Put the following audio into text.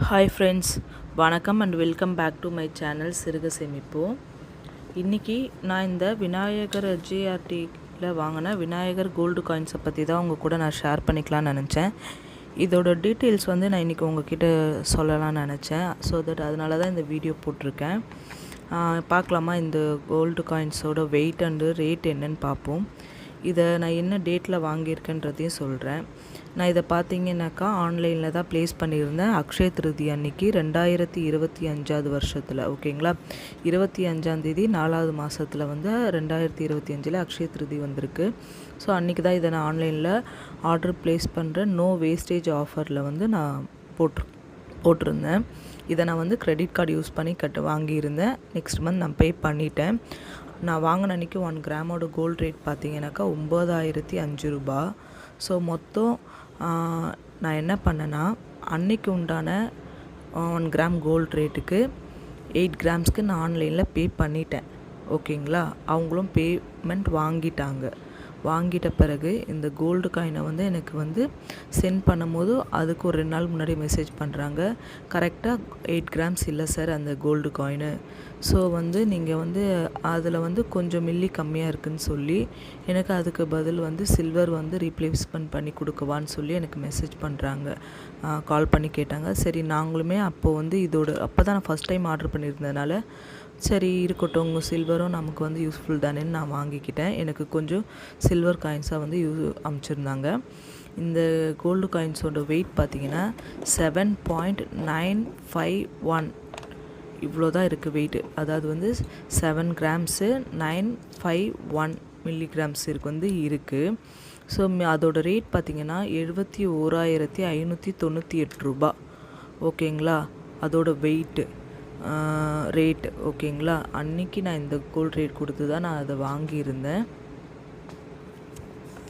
Hi friends, வணக்கம் and welcome back to my channel Siruga Semippu. இன்றைக்கி நான் இந்த விநாயகர் ஜிஆர்டியில் வாங்கின விநாயகர் கோல்டு காயின்ஸை பற்றி தான் உங்கள் கூட நான் ஷேர் பண்ணிக்கலாம்னு நினச்சேன். இதோட டீட்டெயில்ஸ் நான் இன்றைக்கி உங்ககிட்ட சொல்லலாம்னு நினச்சேன். ஸோ தட் அதனால தான் இந்த வீடியோ போட்டிருக்கேன். பார்க்கலாமா இந்த கோல்டு காயின்ஸோட வெயிட் அண்டு ரேட் என்னன்னு பார்ப்போம். இதை நான் என்ன டேட்டில் வாங்கியிருக்கேன்றதையும் சொல்கிறேன். நான் இதை பார்த்தீங்கன்னாக்கா ஆன்லைனில் தான் ப்ளேஸ் பண்ணியிருந்தேன். அக்ஷய திருதி அன்னைக்கு 2025 வருஷத்தில், ஓகேங்களா, 25ஆந்தேதி 4வது மாதத்தில் 2025 அக்ஷய திருதி வந்திருக்கு. ஸோ அன்றைக்கி தான் இதை நான் ஆன்லைனில் ஆர்டர் ப்ளேஸ் பண்ணுறேன். நோ வேஸ்டேஜ் ஆஃபரில் நான் போட்டிருந்தேன். இதை நான் கிரெடிட் கார்டு யூஸ் பண்ணி வாங்கியிருந்தேன். நெக்ஸ்ட் மந்த் நான் பே பண்ணிட்டேன். நான் வாங்கின அன்றைக்கி 1 கிராமோட கோல்டு ரேட் பார்த்தீங்கன்னாக்கா 9,005 ரூபா. ஸோ மொத்தம் நான் என்ன பண்ணேன்னா, அன்றைக்கி உண்டான 1 கிராம் கோல்டு ரேட்டுக்கு 8 கிராம்ஸ்க்கு நான் ஆன்லைனில் பே பண்ணிட்டேன். ஓகேங்களா, அவங்களும் பேமெண்ட் வாங்கிட்ட பிறகு இந்த கோல்டு காயினை எனக்கு சென்ட் பண்ணும்போது அதுக்கு ஒரு 2 நாள் முன்னாடி மெசேஜ் பண்ணுறாங்க, கரெக்டாக 8 கிராம்ஸ் இல்லை சார் அந்த கோல்டு காயினு. ஸோ நீங்கள் அதில் கொஞ்சம் மில்லி கம்மியாக இருக்குதுன்னு சொல்லி எனக்கு அதுக்கு பதில் சில்வர் ரீப்ளேஸ்மெண்ட் பண்ணி கொடுக்கவான்னு சொல்லி எனக்கு மெசேஜ் பண்ணுறாங்க. கால் பண்ணி கேட்டாங்க. சரி, நாங்களுமே அப்போது அப்போ தான் நான் ஃபஸ்ட் டைம் ஆர்டர் பண்ணியிருந்ததுனால சரி இருக்கட்டும், உங்கள் சில்வரும் நமக்கு யூஸ்ஃபுல் தானேன்னு நான் வாங்கிக்கிட்டேன். எனக்கு கொஞ்சம் சில்வர் காயின்ஸாக அமுச்சிருந்தாங்க. இந்த கோல்டு காயின்ஸோட வெயிட் பார்த்திங்கன்னா 7.951 இவ்வளோ தான் இருக்குது வெயிட்டு. அதாவது 7 கிராம்ஸு 951 மில்லிகிராம்ஸ் இருக்குது. ஸோ அதோட ரேட் பார்த்திங்கன்னா 71,598 ரூபா. ஓகேங்களா, அதோட வெயிட்டு ரேட்டு. ஓகேங்களா, அன்றைக்கி நான் இந்த கோல்டு ரேட் கொடுத்து தான் நான் அதை வாங்கியிருந்தேன்.